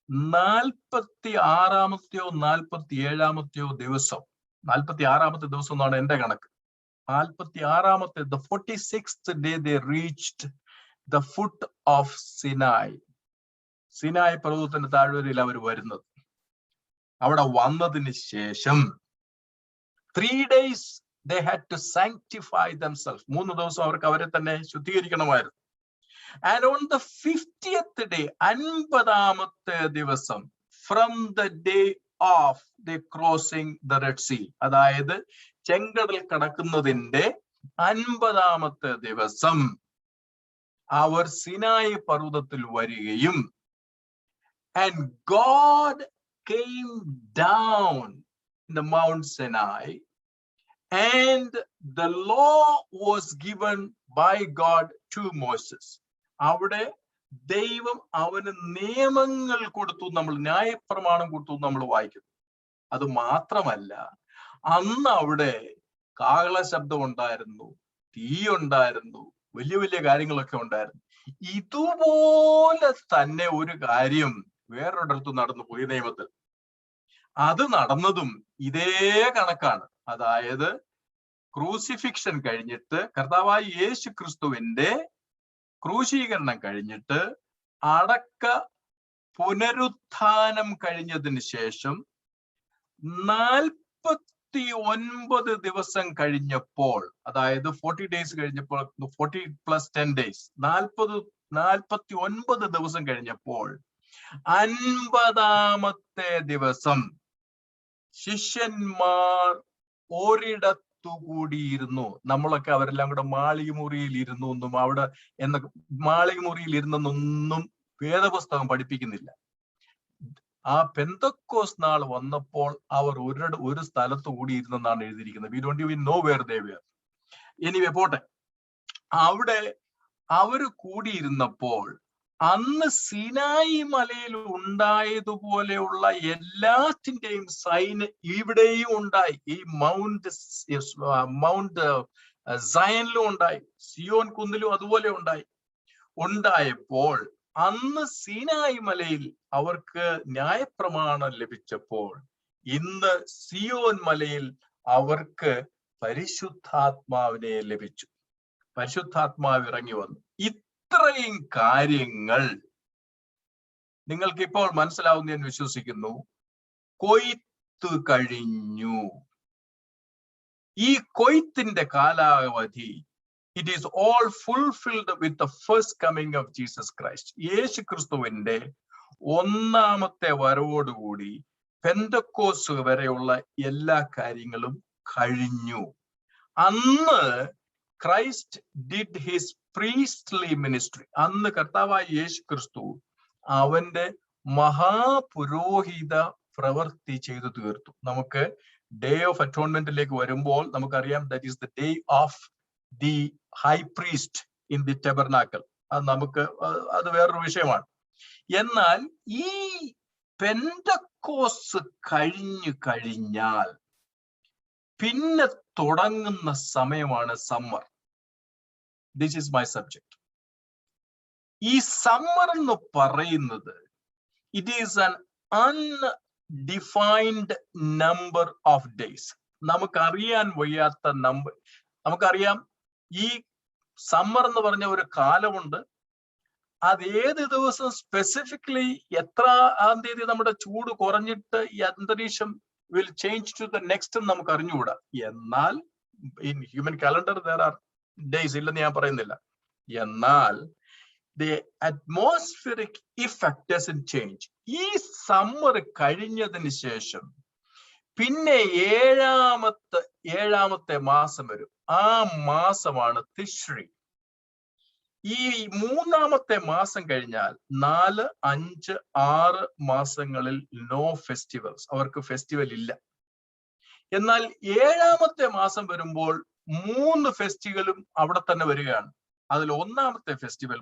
S1: 46-ാമത്തെയോ 47-ാമത്തെയോ ദിവസം, 46-ാമത്തെ ദിവസം എന്നാണ് എന്റെ കണക്ക്. 46-ാമത്തെ, the 46th day they reached the foot of Sinai. Sinai പർവ്വതത്തിന്റെ താഴ്വരയിൽ അവർ വരുന്നത്. അവിടെ വന്നതിന് ശേഷം 3 days they had to sanctify themselves. 3 ദിവസം അവർക്ക് അവരെ തന്നെ ശുദ്ധീകരിക്കണമായിരുന്നു. And on the 50th day, 50-ാമത്തെ ദിവസം, from the day of the crossing the Red Sea, അതായത് ചെങ്കടൽ കടക്കുന്നതിന്റെ 50-ാമത്തെ ദിവസം അവർ സിനായി പർവ്വതത്തിൽ വരികയും, and God came down in the Mount Sinai, and the law was given by God to Moses. അവിടെ ദൈവം അവന് നിയമങ്ങൾ കൊടുത്തു, നമ്മൾ ന്യായപ്രമാണം കൊടുത്തു നമ്മൾ വായിക്കുന്നു. അത് മാത്രമല്ല, അന്ന് അവിടെ കാഹള ശബ്ദം ഉണ്ടായിരുന്നു, തീ ഉണ്ടായിരുന്നു, വലിയ വലിയ കാര്യങ്ങളൊക്കെ ഉണ്ടായിരുന്നു. ഇതുപോലെ തന്നെ ഒരു കാര്യം വേറൊരിടത്ത് നടന്നു പുതിയ നിയമത്തിൽ. അത് നടന്നതും ഇതേ കണക്കാണ്. അതായത് ക്രൂസിഫിക്ഷൻ കഴിഞ്ഞിട്ട്, കർത്താവായ യേശു ക്രിസ്തുവിന്റെ ക്രൂശീകരണം കഴിഞ്ഞിട്ട്, അടക്ക പുനരുത്ഥാനം കഴിഞ്ഞതിന് ശേഷം 49 ദിവസം കഴിഞ്ഞപ്പോൾ, അതായത് 40 ഡേയ്സ് കഴിഞ്ഞപ്പോൾ, 40 + 10 days, 49 ദിവസം കഴിഞ്ഞപ്പോൾ 50-ാമത്തെ ദിവസം ശിഷ്യന്മാർ ഒരിടത്തുകൂടിയിരുന്നു. നമ്മളൊക്കെ അവരെല്ലാം കൂടെ മാളികമുറിയിൽ ഇരുന്നു എന്നും അവിടെ മാളികമുറിയിൽ ഇരുന്നെന്നൊന്നും വേദപുസ്തകം പഠിപ്പിക്കുന്നില്ല. ആ പെന്തക്കോസ് നാൾ വന്നപ്പോൾ അവർ ഒരു സ്ഥലത്ത് കൂടിയിരുന്നെന്നാണ് എഴുതിയിരിക്കുന്നത്. We don't even know where they were. Anyway പോട്ടെ. അവിടെ അവര് കൂടിയിരുന്നപ്പോൾ അന്ന് സിനായി മലയിൽ ഉണ്ടായതുപോലെയുള്ള എല്ലാത്തിന്റെയും സൈന് ഇവിടെയും ഉണ്ടായി. ഈ മൗണ്ട് സയനിലും ഉണ്ടായി, സിയോൻ കുന്നിലും അതുപോലെ ഉണ്ടായപ്പോൾ അന്ന് സിനായി മലയിൽ അവർക്ക് ന്യായപ്രമാണം ലഭിച്ചപ്പോൾ, ഇന്ന് സിയോൻ മലയിൽ അവർക്ക് പരിശുദ്ധാത്മാവിനെ ലഭിച്ചു. പരിശുദ്ധാത്മാവ് ഇറങ്ങി വന്നു. ഇത്രയും കാര്യങ്ങൾ നിങ്ങൾക്ക് ഇപ്പോൾ മനസ്സിലാവുന്ന ഞാൻ വിശ്വസിക്കുന്നു. കൊയ്ത്ത് കഴിഞ്ഞു. ഈ കൊയ്ത്തിന്റെ കാലാവധി, it is all fulfilled with the first coming of Jesus Christ. യേശു ക്രിസ്തുവിന്റെ ഒന്നാമത്തെ വരവോടുകൂടി പെന്തക്കോസ് വരെയുള്ള എല്ലാ കാര്യങ്ങളും കഴിഞ്ഞു. അന്ന് Christ did his Priestley ministry. അന്ന് കർത്താവായ യേശു ക്രിസ്തു അവന്റെ മഹാപുരോഹിത പ്രവൃത്തി ചെയ്തു തീർത്തു. നമുക്ക് ഡേ ഓഫ് അറ്റോൺമെന്റിലേക്ക് വരുമ്പോൾ നമുക്കറിയാം, that is the day of the high priest in the tabernacle. അത് വേറൊരു വിഷയമാണ്. എന്നാൽ ഈ പെന്തക്കോസ് കഴിഞ്ഞാൽ പിന്നെ തുടങ്ങുന്ന സമയമാണ് summer. This is my subject. ഈ സമ്മർ എന്ന് പറയുന്നത് it is an undefined number of days. നമുക്കറിയാൻ വയ്യാത്ത നമ്പർ. നമുക്കറിയാം ഈ സമ്മർ എന്ന് പറഞ്ഞ ഒരു കാലമുണ്ട്. അത് ഏത് ദിവസം സ്പെസിഫിക്കലി എത്രാം തീയതി നമ്മുടെ ചൂട് കുറഞ്ഞിട്ട് ഈ അന്തരീക്ഷം will change to the next എന്ന് നമുക്ക് അറിഞ്ഞുകൂടാ. എന്നാൽ in human calendar there are days, ഇല്ലെന്ന് ഞാൻ പറയുന്നില്ല. എന്നാൽ the atmospheric effect doesn't change. ഈ സമ്മർ കഴിഞ്ഞതിന് ശേഷം പിന്നെ ഏഴാമത്തെ മാസം വരും. ആ മാസമാണ് തിശ്രി. ഈ മൂന്നാമത്തെ മാസം കഴിഞ്ഞാൽ 4, 5, 6 മാസങ്ങളിൽ നോ ഫെസ്റ്റിവൽസ്, അവർക്ക് ഫെസ്റ്റിവൽ ഇല്ല. എന്നാൽ 7ാമത്തെ മാസം വരുമ്പോൾ 3 ഫെസ്റ്റിവലും അവിടെ തന്നെ വരികയാണ്. അതിൽ ഒന്നാമത്തെ ഫെസ്റ്റിവൽ,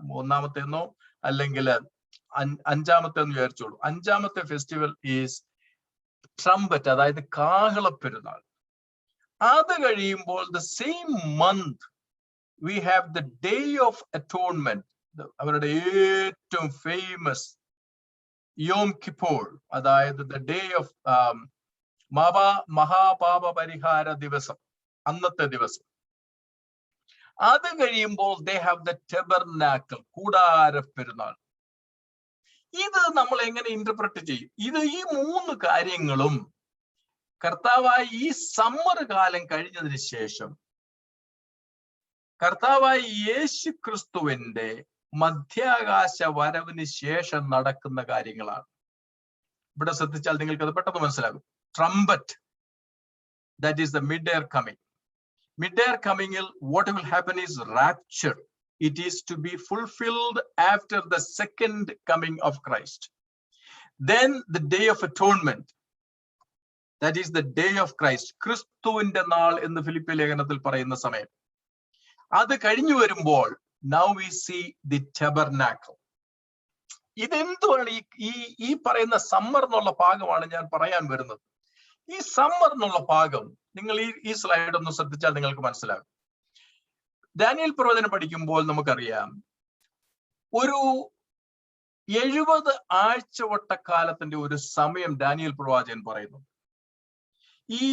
S1: മൂന്നാമത്തെന്നോ അല്ലെങ്കിൽ 5ാമത്തെ എന്ന് വിചാരിച്ചോളൂ. 5ാമത്തെ ഫെസ്റ്റിവൽ ഈസ് ട്രംപറ്റ്, അതായത് കാഹളപ്പെരുന്നാൾ. അത് കഴിയുമ്പോൾ the same month we have the day of atonement, അവരുടെ ഏറ്റവും ഫേമസ് യോം കിപ്പോർ, അതായത് the day of മഹാപാപ പരിഹാര ദിവസം, അന്നത്തെ ദിവസം. അത് കഴിയുമ്പോൾ they have the tabernacle, കൂടാര പെരുന്നാൾ. ഇത് നമ്മൾ എങ്ങനെ ഇന്റർപ്രറ്റ് ചെയ്യും? ഈ 3 കാര്യങ്ങളും കർത്താവായ ഈ സമ്മർ കാലം കഴിഞ്ഞതിന് ശേഷം കർത്താവായ യേശു ക്രിസ്തുവിന്റെ മധ്യാകാശ വരവിന് ശേഷം നടക്കുന്ന കാര്യങ്ങളാണ്. ഇവിടെ ശ്രദ്ധിച്ചാൽ നിങ്ങൾക്ക് അത് പെട്ടെന്ന് മനസ്സിലാകും. Trumpet, that is the mid air coming. Mid air കമ്മിങ്ങിൽ what will happen is rapture. It is to be fulfilled after the second coming of Christ. Then the day of atonement, that is the day of Christ, ക്രിസ്തുവിന്റെ നാൾ എന്ന് Philippi ലേഖനത്തിൽ പറയുന്ന സമയം. അത് കഴിഞ്ഞു വരുമ്പോൾ now we see the tabernacle. ഇതെന്തുവാണ് ഈ പറയുന്ന സമ്മർ എന്നുള്ള ഭാഗമാണ് ഞാൻ പറയാൻ വരുന്നത്. ഈ സമ്മർ എന്നുള്ള ഭാഗം നിങ്ങൾ ഈ സ്ലൈഡ് ഒന്ന് ശ്രദ്ധിച്ചാൽ നിങ്ങൾക്ക് മനസ്സിലാകും. ദാനിയേൽ പ്രവചനം പഠിക്കുമ്പോൾ നമുക്കറിയാം, ഒരു 70 ആഴ്ചവട്ടക്കാലത്തിന്റെ ഒരു സമയം ദാനിയേൽ പ്രവാചകൻ പറയുന്നു. ഈ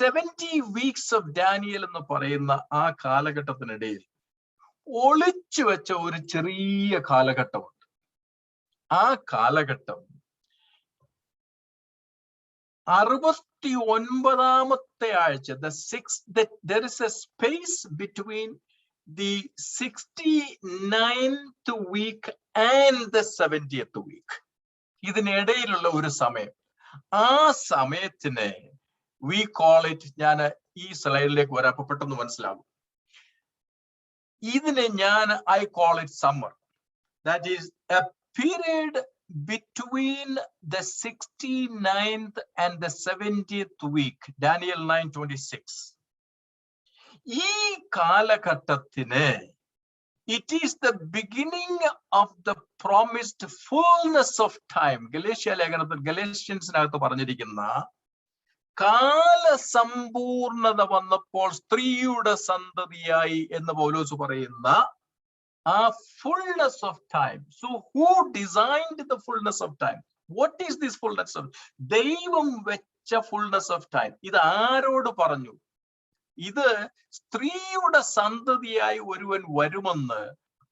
S1: 70 വീക്സ് ഓഫ് ഡാനിയൽ എന്ന് പറയുന്ന ആ കാലഘട്ടത്തിനിടയിൽ ഒളിച്ചു വെച്ച ഒരു ചെറിയ കാലഘട്ടമുണ്ട്. ആ കാലഘട്ടം 69ാമത്തെ ആഴ്ച, there is a space between the 69th week and the 70th week. ഇതിനിടയിലുള്ള ഒരു സമയം, ആ സമയത്തിനെ we call it, ഞാൻ ഈ സ്ലൈഡിലേക്ക് വരാം അപ്പൊ പെട്ടെന്ന് മനസ്സിലാകും. ഇതിനെ I call it summer. That is a period between the 69th and the 70th week. Daniel 9:26. ഈ കാലഘട്ടത്തിന് it is the beginning of the promised fullness of time. ഗലേഷ്യൻസിനകത്ത് പറഞ്ഞിരിക്കുന്ന കാലസമ്പൂർണത വന്നപ്പോൾ സ്ത്രീയുടെ സന്തതിയായി എന്ന് പൗലോസ് പറയുന്ന ആ fullness of time. So who designed the fullness of time? What is this fullness of? ദൈവം വെച്ച ഫുൾനെസ് ഓഫ് ടൈം. ഇത് ആരോട് പറഞ്ഞു? ഇത് സ്ത്രീയുടെ സന്തതിയായി ഒരുവൻ വരുമെന്ന്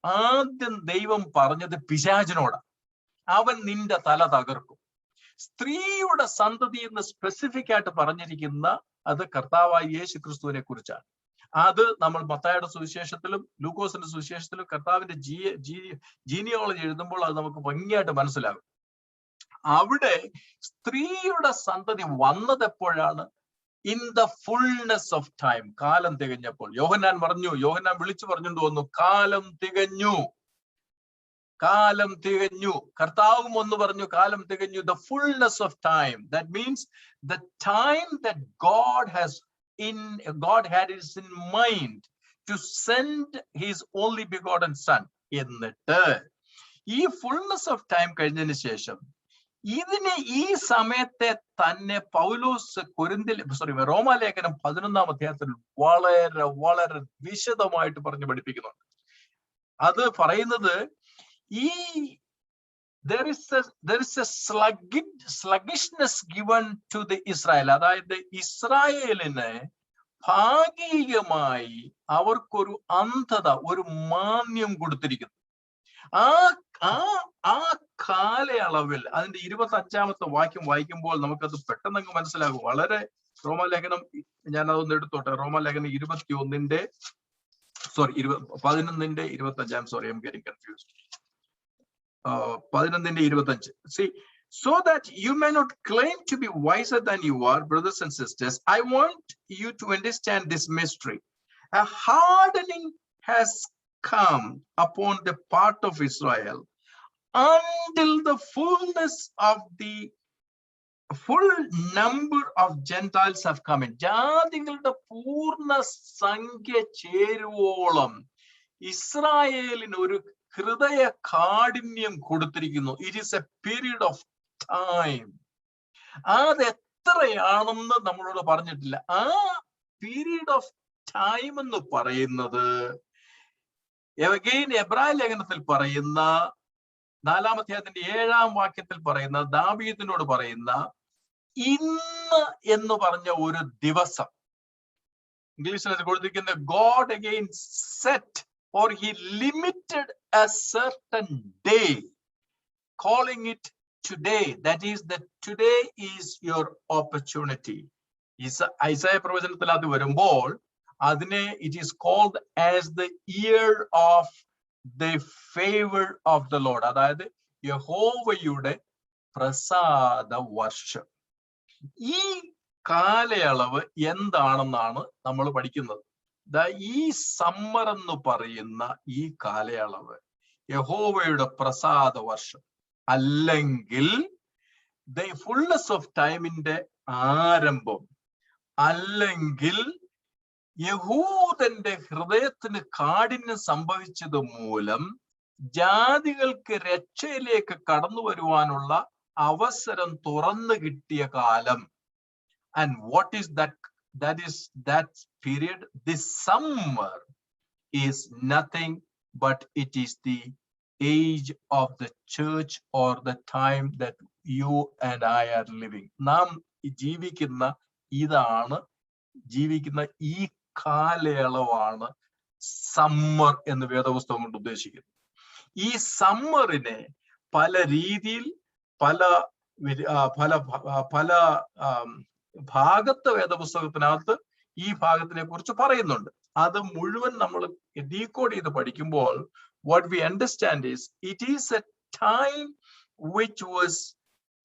S1: ആദ്യം ദൈവം പറഞ്ഞത് പിശാചിനോടാ. അവൻ നിന്റെ തല തകർക്കും. സ്ത്രീയുടെ സന്തതി എന്ന് സ്പെസിഫിക് ആയിട്ട് പറഞ്ഞിരിക്കുന്ന അത് കർത്താവായ യേശു ക്രിസ്തുവിനെ കുറിച്ചാണ്. അത് നമ്മൾ മത്തായിയുടെ സുവിശേഷത്തിലും ലൂക്കോസിന്റെ സുവിശേഷത്തിലും കർത്താവിന്റെ ജീനിയോളജി എഴുതുമ്പോൾ അത് നമുക്ക് ഭംഗിയായിട്ട് മനസ്സിലാകും. അവിടെ സ്ത്രീയുടെ സന്തതി വന്നത് എപ്പോഴാണ്? In the fullness of time, കാലം തികഞ്ഞപ്പോൾ. യോഹന്നാൻ വിളിച്ചു പറഞ്ഞുകൊണ്ട് വന്നു, കാലം തികഞ്ഞു, കാലം തികഞ്ഞു. കർത്താവും ഒന്ന് പറഞ്ഞു, കാലം തികഞ്ഞു. The fullness of time. That means the time that God had is in mind to send his only begotten son. എന്നിട്ട് ഈ ഫുൾനെസ് ഓഫ് ടൈം കഴിഞ്ഞതിന് ശേഷം ഈ സമയത്തെ തന്നെ പൗലോസ് റോമാലേഖനം 11-ാം അധ്യായത്തിൽ വളരെ വളരെ വിശദമായിട്ട് പറഞ്ഞു പഠിപ്പിക്കുന്നുണ്ട്. അത് പറയുന്നത് there is a sluggishness given to the Israel. അതായത് ഇസ്രായേലിന് ഭാഗികമായി അവർക്കൊരു അന്ധത, ഒരു മാന്യം കൊടുത്തിരിക്കുന്നു. ആ കാലയളവിൽ അതിന്റെ 25-ാമത്തെ വാക്യം വായിക്കുമ്പോൾ നമുക്കത് പെട്ടെന്ന് മനസ്സിലാകും. വളരെ റോമാലേഖനം, ഞാൻ അതൊന്ന് എടുത്തോട്ടെ. റോമാലേഖനം 11-ന്റെ 25. Sorry, I am getting confused. 11-ന്റെ 25. See, So that you may not claim to be wiser than you are, brothers and sisters, I want you to understand this mystery. A hardening has come upon the part of Israel until the fullness of the full number of Gentiles have come in. ജാതികളുടെ പൂർണ്ണ സംഖ്യ ചേരുവോളം ഇസ്രായേലിന് ഒരു ഹൃദയ കാഠിന്യം കൊടുത്തിരിക്കുന്നു. It is A period of time. അത് എത്രയാണെന്ന് നമ്മളോട് പറഞ്ഞിട്ടില്ല. ആ പീരീഡ് ഓഫ് ടൈം എന്ന് പറയുന്നത് എബ്രായ ലേഖനത്തിൽ പറയുന്ന 4-ാം അധ്യായത്തിന്റെ 7-ാം വാക്യത്തിൽ പറയുന്ന ദാവീദിനോട് പറയുന്ന ഇന്ന് എന്ന് പറഞ്ഞ ഒരു ദിവസം, ഇംഗ്ലീഷിൽ കൊടുത്തിരിക്കുന്ന God again set or he limited a certain day, calling it today. That is that today is your opportunity. ഐസായ പ്രവചനത്തിൽ അത് വരുമ്പോൾ അതിനെ it is called as the year of the favor of the Lord. അതായത് യഹോവയുടെ പ്രസാദ വർഷം. ഈ കാലയളവ് എന്താണെന്നാണ് നമ്മൾ പഠിക്കുന്നത്. ഈ സമ്മർ എന്ന് പറയുന്ന ഈ കാലയളവ് യഹോവയുടെ പ്രസാദ വർഷം, അല്ലെങ്കിൽ ദ ഫുൾനെസ് ഓഫ് ടൈമിന്റെ ആരംഭം, അല്ലെങ്കിൽ യഹൂദന്റെ ഹൃദയത്തിന് കാഠിന്യം സംഭവിച്ചത് മൂലം ജാതികൾക്ക് രക്ഷയിലേക്ക് കടന്നു വരുവാനുള്ള അവസരം തുറന്നു കിട്ടിയ കാലം. And what is that? That is that period. This summer is nothing but it is the age of the church or the time that you and I are living. നാം ജീവിക്കുന്ന ഈ കാലയളവാണ് സമ്മർ എന്ന് വേദപുസ്തകം കൊണ്ട് ഉദ്ദേശിക്കുന്നത്. ഈ സമ്മറിനെ പല രീതിയിൽ പല ഭാഗത്ത് വേദപുസ്തകത്തിനകത്ത് ഈ ഭാഗത്തിനെ കുറിച്ച് പറയുന്നുണ്ട്. അത് മുഴുവൻ നമ്മൾ ഡീകോഡ് ചെയ്ത് പഠിക്കുമ്പോൾ what we understand is it is a time which was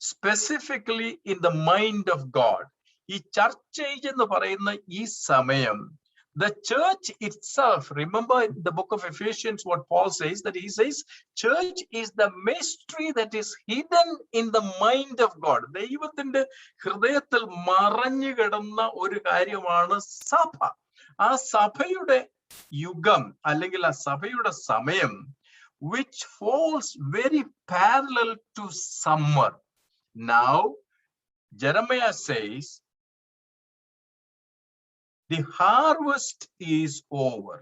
S1: specifically in the mind of God. ഈ church age എന്ന് പറയുന്ന ഈ സമയം, the church itself, remember in the book of Ephesians what Paul says, that he says church is the mystery that is hidden in the mind of God. ദൈവത്തിന്റെ ഹൃദയത്തിൽ മറഞ്ഞു കിടന്ന ഒരു കാര്യമാണ് സഭ. ആ സഭയുടെ യുഗം അല്ലെങ്കിൽ ആ സഭയുടെ സമയം which falls very parallel to summer. Now Jeremiah says the harvest is over.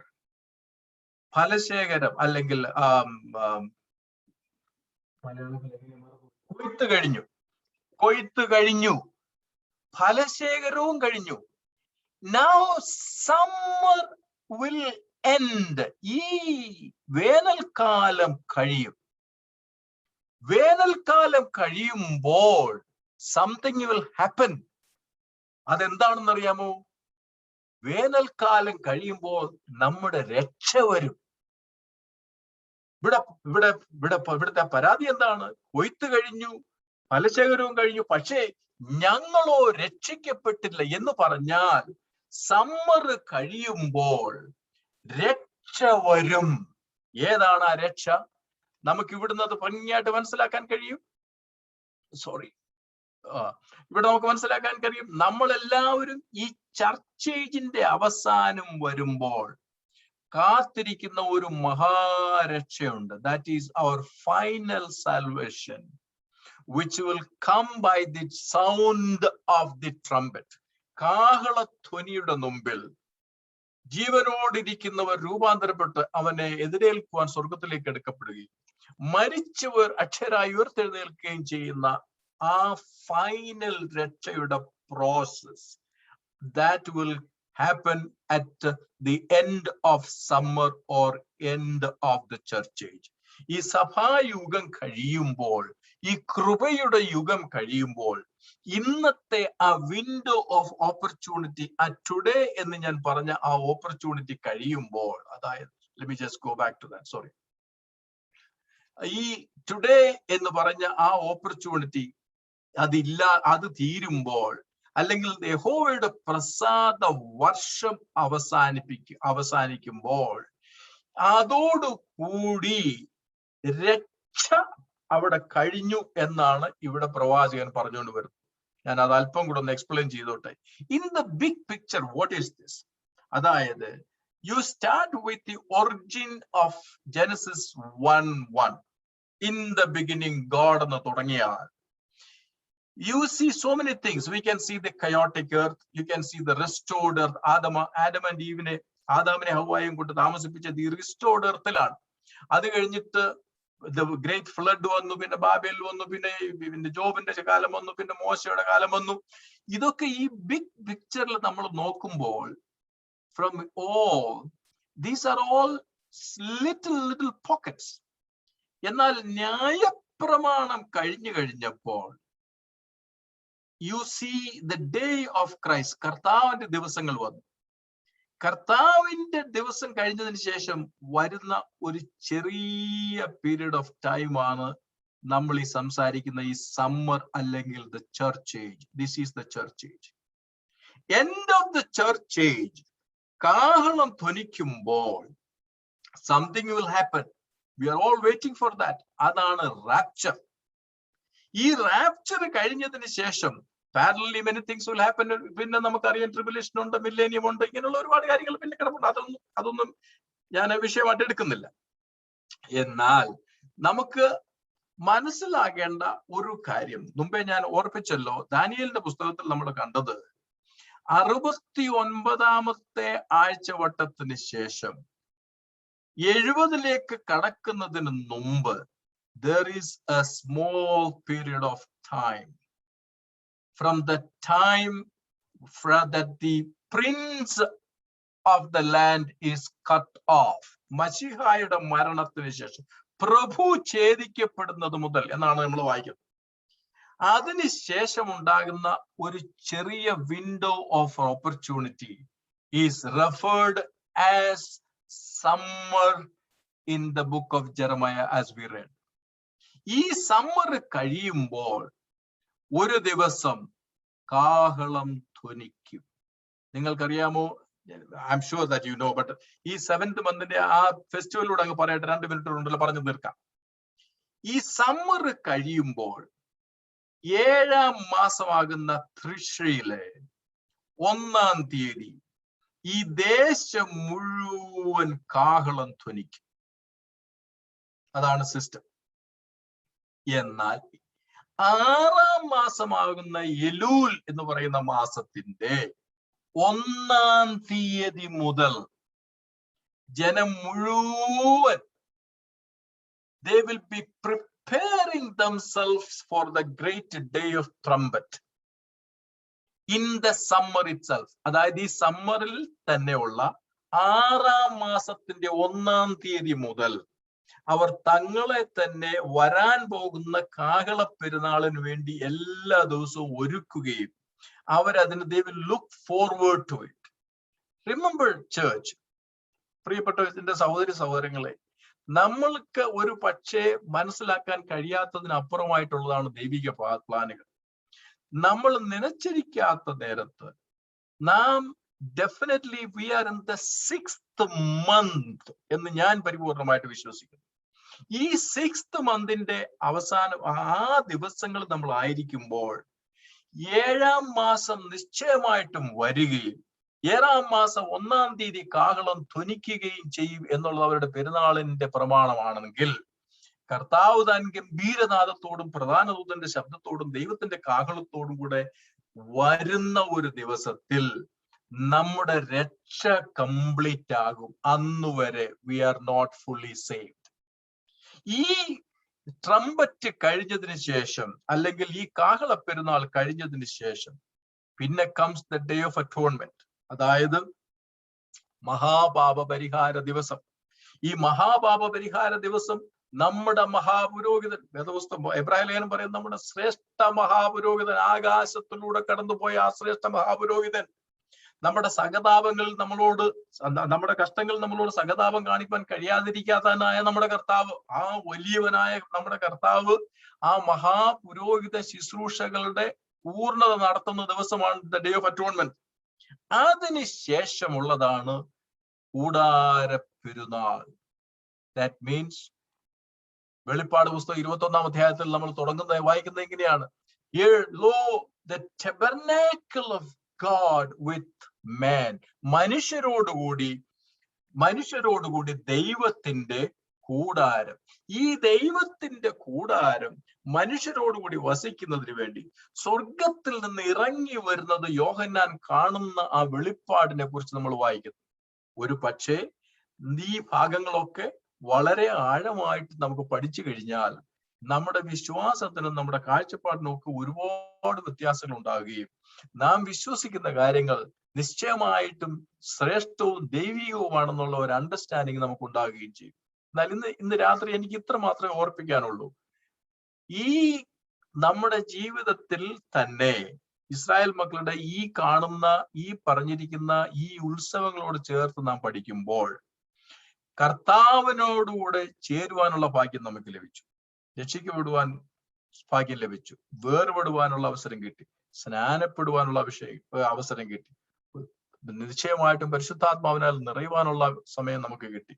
S1: ഫലശേഖരം അല്ലെങ്കിൽ കൊയ്ത്ത് കഴിഞ്ഞു, ഫലശേഖരവും കഴിഞ്ഞു. Now summer will end. ഈ വേനൽക്കാലം കഴിയും. വേനൽക്കാലം കഴിയുമ്പോൾ something will happen. അതെന്താണെന്ന് അറിയാമോ? വേനൽക്കാലം കഴിയുമ്പോൾ നമ്മുടെ രക്ഷ വരും. ഇവിടുത്തെ പരാതി എന്താണ്? കൊയ്ത്ത് കഴിഞ്ഞു, ഫലശേഖരവും കഴിഞ്ഞു, പക്ഷേ ഞങ്ങളോ രക്ഷിക്കപ്പെട്ടില്ല എന്ന് പറഞ്ഞാൽ സമ്മർ കഴിയുമ്പോൾ രക്ഷ വരും. ഏതാണ് ആ രക്ഷ? നമുക്ക് ഇവിടുന്ന് അത് ഭംഗിയായിട്ട് മനസ്സിലാക്കാൻ കഴിയും. ഇവിടെ നമുക്ക് മനസ്സിലാക്കാൻ കഴിയും. നമ്മളെല്ലാവരും ഈ ചർച്ചേജിന്റെ അവസാനം വരുമ്പോൾ കാത്തിരിക്കുന്ന ഒരു മഹാരക്ഷയുണ്ട്. That is our final salvation which will come by the sound of the trumpet. കാഹളധ്വനിയുടെ മുമ്പിൽ ജീവനോടിരിക്കുന്നവർ രൂപാന്തരപ്പെട്ട് അവനെ എതിരേൽക്കുവാൻ സ്വർഗത്തിലേക്ക് എടുക്കപ്പെടുകയും മരിച്ചവർ അക്ഷരായി ഉയർത്തെഴുന്നേൽക്കുകയും ചെയ്യുന്ന ആ ഫൈനൽ രക്ഷയുടെ process that will happen at the end of summer or end of the church age. ഈ സഭായുഗം കഴിയുമ്പോൾ, ഈ കൃപയുടെ യുഗം കഴിയുമ്പോൾ, ഇന്നത്തെ ആ വിൻഡോ ഓഫ് ഓപ്പർച്യൂണിറ്റി, ആ ടുഡേ എന്ന് ഞാൻ പറഞ്ഞ ആ ഓപ്പർച്യൂണിറ്റി കഴിയുമ്പോൾ, അതായത് let me just go back to that, sorry. ഈ ടുഡേ എന്ന് പറഞ്ഞ ആ ഓപ്പർച്യൂണിറ്റി അത് തീരുമ്പോൾ, അല്ലെങ്കിൽ യഹോവയുടെ പ്രസാദ വർഷം അവസാനിക്കുമ്പോൾ അതോടുകൂടി രക്ഷ അവിടെ കഴിഞ്ഞു എന്നാണ് ഇവിടെ പ്രവാചകൻ പറഞ്ഞുകൊണ്ട് വരുന്നത്. ഞാൻ അത് അല്പം കൂടെ ഒന്ന് എക്സ്പ്ലെയിൻ ചെയ്തോട്ടെ. In the big picture what is this? അതായത് you start with the origin of Genesis 1:1. In the beginning God എന്ന് തുടങ്ങിയാൽ you see so many things. We can see the chaotic earth, you can see the restored earth. Adam and Eve ആദാമിനെ ഹവ്വായെയും കൊണ്ട് താമസിപ്പിച്ചത് ഈ restored എർത്തിലാണ്. അത് കഴിഞ്ഞിട്ട് the great flood വന്നു, പിന്നെ Babel വന്നു, പിന്നെ ജോബിന്റെ കാലം വന്നു, പിന്നെ മോശയുടെ കാലം വന്നു. ഇതൊക്കെ ഈ ബിഗ് പിക്ചറിൽ നമ്മൾ നോക്കുമ്പോൾ from all these are all little pockets. എന്നാൽ ന്യായപ്രമാണം കഴിഞ്ഞപ്പോൾ you see the day of Christ, കർത്താവിന്റെ ദിവസങ്ങൾ വന്നു. കർത്താവിന്റെ ദിവസം കഴിഞ്ഞതിന് ശേഷം വരുന്ന ഒരു ചെറിയ പീരീഡ് ഓഫ് ടൈം ആണ് നമ്മൾ ഈ സംസാരിക്കുന്ന ഈ സമ്മർ അല്ലെങ്കിൽ the church age. This is the church age. End of the church age, കാഹളം ധ്വനിക്കുമ്പോൾ something will happen. We are all waiting for that. അതാണ് റാപ്ചർ. ഈ റാപ്ചർ കഴിഞ്ഞതിന് ശേഷം parallelly many things will happen. പിന്നെ നമുക്കറിയാം ട്രിബുലേഷൻ ഉണ്ട്, മില്ലേനിയം ഉണ്ട്, ഇങ്ങനെയുള്ള ഒരുപാട് കാര്യങ്ങൾ പിന്നെ കിടപ്പുണ്ട്. അതൊന്നും ഞാൻ വിഷയമായിട്ട് എടുക്കുന്നില്ല. എന്നാൽ നമുക്ക് മനസ്സിലാകേണ്ട ഒരു കാര്യം മുമ്പേ ഞാൻ ഓർപ്പിച്ചല്ലോ, ദാനിയേലിന്റെ പുസ്തകത്തിൽ നമ്മൾ കണ്ടത് 69ാമത്തെ ആഴ്ചവട്ടത്തിന് ശേഷം 70ലേക്ക് കടക്കുന്നതിന് മുമ്പ് there is a small period of time from the time that the prince of the land is cut off. മശീഹായുടെ മരണത്തിന് ശേഷം, പ്രഭു ഛേദിക്കപ്പെടുന്നത് മുതൽ എന്നാണ് നമ്മൾ വായിക്കുന്നത്. അതിനുശേഷം ഉണ്ടാകുന്ന ഒരു ചെറിയ window of opportunity is referred as summer in the book of Jeremiah as we read. ഈ സമ്മർ കഴിയുമ്പോൾ ഒരു ദിവസം കാഹളം ധ്വനിക്കും. നിങ്ങൾക്കറിയാമോ? I am sure that you know, but ഈ 7th മന്തിന്റെ ആ ഫെസ്റ്റിവലിലൂടെ അങ്ങ് പറയട്ടെ, 2 മിനിറ്റ് ഉണ്ടല്ലോ, പറഞ്ഞു തീർക്കാം. ഈ സമ്മർ കഴിയുമ്പോൾ 7ാം മാസമാകുന്ന തൃശ്ശയിലെ 1-ാം തീയതി ഈ ദേശം മുഴുവൻ കാഹളം ധ്വനിക്കും. അതാണ് സിസ്റ്റം. എന്നാൽ 6ാം മാസമാകുന്ന എലൂൽ എന്ന് പറയുന്ന മാസത്തിന്റെ 1-ാം തീയതി മുതൽ ജനം മുഴുവൻ they will be preparing themselves for the great day of trumpet in the summer itself. അതായത് ഈ സമ്മറിൽ തന്നെയുള്ള 6ാം മാസത്തിന്റെ 1-ാം തീയതി മുതൽ അവർ തങ്ങളെ തന്നെ വരാൻ പോകുന്ന കാഹള പെരുന്നാളിന് വേണ്ടി എല്ലാ ദിവസവും ഒരുക്കുകയും അവരതിന് they will look forward to it. Remember church, പ്രിയപ്പെട്ട സഹോദരങ്ങളെ, നമ്മൾക്ക് ഒരു പക്ഷേ മനസ്സിലാക്കാൻ കഴിയാത്തതിനപ്പുറമായിട്ടുള്ളതാണ് ദൈവിക പ്ലാനുകൾ. നമ്മൾ നനച്ചിരിക്കാത്ത നേരത്ത് നാം definitely we are in the 6th month എന്ന് ഞാൻ പരിപൂർണമായിട്ട് വിശ്വസിക്കുന്നു. ഈ 6th മന്തിന്റെ അവസാനം ആ ദിവസങ്ങൾ നമ്മൾ ആയിരിക്കുമ്പോൾ 7ാം മാസം നിശ്ചയമായിട്ടും വരികയും 7ാം മാസം 1-ാം തീയതി കാഹളം ധ്വനിക്കുകയും ചെയ്യും എന്നുള്ളത് അവരുടെ പെരുന്നാളിന്റെ പ്രമാണമാണെങ്കിൽ, കർത്താവ് താൻ ഗംഭീരനാദത്തോടും പ്രധാന ദൂതന്റെ ശബ്ദത്തോടും ദൈവത്തിന്റെ കാഹളത്തോടും കൂടെ വരുന്ന ഒരു ദിവസത്തിൽ നമ്മുടെ രക്ഷ കംപ്ലീറ്റ് ആകും. അന്നുവരെ we are not fully saved. ഈ ട്രംപറ്റ് കഴിഞ്ഞതിന് ശേഷം, അല്ലെങ്കിൽ ഈ കാഹള പെരുന്നാൾ കഴിഞ്ഞതിന് ശേഷം പിന്നെ comes the day of atonement, അതായത് മഹാപാപ പരിഹാര ദിവസം. ഈ മഹാപാപ പരിഹാര ദിവസം നമ്മുടെ മഹാപുരോഹിതൻ, വേദപുസ്തകം എബ്രായ ലേഖനം പറയുന്നത് നമ്മുടെ ശ്രേഷ്ഠ മഹാപുരോഹിതൻ, ആകാശത്തിലൂടെ കടന്നുപോയ ആ ശ്രേഷ്ഠ മഹാപുരോഹിതൻ നമ്മുടെ സഹതാപങ്ങൾ നമ്മളോട്, നമ്മുടെ കഷ്ടങ്ങൾ നമ്മളോട് സഹതാപം കാണിക്കാൻ കഴിയാതിരിക്കാത്തവനായ നമ്മുടെ കർത്താവ്, ആ വലിയവനായ നമ്മുടെ കർത്താവ്, ആ മഹാപുരോഹിത ശുശ്രൂഷകളുടെ പൂർണ്ണത നടത്തുന്ന ദിവസമാണ് ദ ഡേ ഓഫ് അറ്റോൺമെന്റ്. അതിന് ശേഷമുള്ളതാണ് കൂടാര പെരുന്നാൾ. ദാറ്റ് മീൻസ് വെളിപ്പാട് പുസ്തകം 21-ാം അധ്യായത്തിൽ നമ്മൾ വായിക്കുന്നത് ഇങ്ങനെയാണ്: the tabernacle of God with man. മനുഷ്യരോടുകൂടി ദൈവത്തിന്റെ കൂടാരം. ഈ ദൈവത്തിന്റെ കൂടാരം മനുഷ്യരോടുകൂടി വസിക്കുന്നതിന് വേണ്ടി സ്വർഗത്തിൽ നിന്ന് ഇറങ്ങി വരുന്നത് യോഹന്നാൻ കാണുന്ന ആ വെളിപ്പാടിനെ കുറിച്ച് നമ്മൾ വായിക്കുന്നു. ഒരു പക്ഷേ ഈ ഭാഗങ്ങളൊക്കെ വളരെ ആഴമായിട്ട് നമുക്ക് പഠിച്ചു കഴിഞ്ഞാൽ നമ്മുടെ വിശ്വാസത്തിനും നമ്മുടെ കാഴ്ചപ്പാടിനും ഒക്കെ ഒരുപാട് വ്യത്യാസങ്ങൾ ഉണ്ടാകുകയും നാം വിശ്വസിക്കുന്ന കാര്യങ്ങൾ നിശ്ചയമായിട്ടും ശ്രേഷ്ഠവും ദൈവികവുമാണെന്നുള്ള ഒരു അണ്ടർസ്റ്റാൻഡിങ് നമുക്ക് ഉണ്ടാകുകയും ചെയ്യും. എന്നാൽ ഇന്ന് രാത്രി എനിക്ക് ഇത്ര മാത്രമേ ഓർപ്പിക്കാനുള്ളൂ. ഈ നമ്മുടെ ജീവിതത്തിൽ തന്നെ ഇസ്രായേൽ മക്കളുടെ ഈ കാണുന്ന, ഈ പറഞ്ഞിരിക്കുന്ന ഈ ഉത്സവങ്ങളോട് ചേർത്ത് നാം പഠിക്കുമ്പോൾ കർത്താവിനോടുകൂടെ ചേരുവാനുള്ള ഭാഗ്യം നമുക്ക് ലഭിച്ചു, രക്ഷിക്കപ്പെടുവാൻ ഭാഗ്യം ലഭിച്ചു, വേർപെടുവാനുള്ള അവസരം കിട്ടി, സ്നാനപ്പെടുവാനുള്ള അവസരം കിട്ടി, നിശ്ചയമായിട്ടും പരിശുദ്ധാത്മാവിനാൽ നിറയുവാനുള്ള സമയം നമുക്ക് കിട്ടി.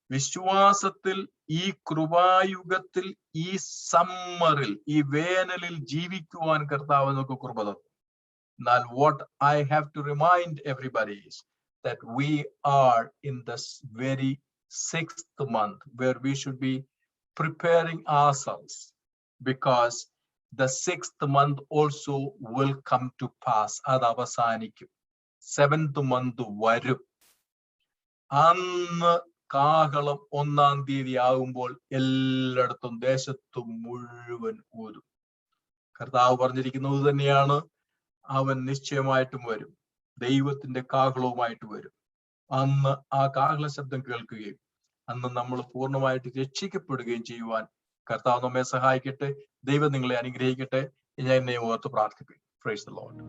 S1: വിശ്വാസത്തിൽ ഈ കൃപായുഗത്തിൽ, ഈ സമ്മറിൽ, ഈ വേനലിൽ ജീവിക്കുവാൻ കർത്താവ് നമുക്ക് കൃപ തന്നു. എന്നാൽ what I have to remind everybody is that we are in this very 6th month where we should be preparing ourselves, because the 6th month also will come to pass. അത് അവസാനിക്കും. 7th month വരും. അന്ന് കാഹളം 1-ാം തീയതി ആകുമ്പോൾ എല്ലായിടത്തും ദേശത്തും മുഴുവൻ ഊതും. കർത്താവ് പറഞ്ഞിരിക്കുന്നത് തന്നെയാണ്. അവൻ നിശ്ചയമായിട്ടും വരും, ദൈവത്തിന്റെ കാഹളവുമായിട്ട് വരും. അന്ന് ആ കാഹള ശബ്ദം കേൾക്കുകയും അന്ന് നമ്മൾ പൂർണ്ണമായിട്ട് രക്ഷിക്കപ്പെടുകയും ചെയ്യുവാൻ കർത്താവ് നമ്മെ സഹായിക്കട്ടെ. ദൈവം നിങ്ങളെ അനുഗ്രഹിക്കട്ടെ. ഞാൻ എന്നെ ഓർത്ത് പ്രാർത്ഥിക്കും. Praise the Lord.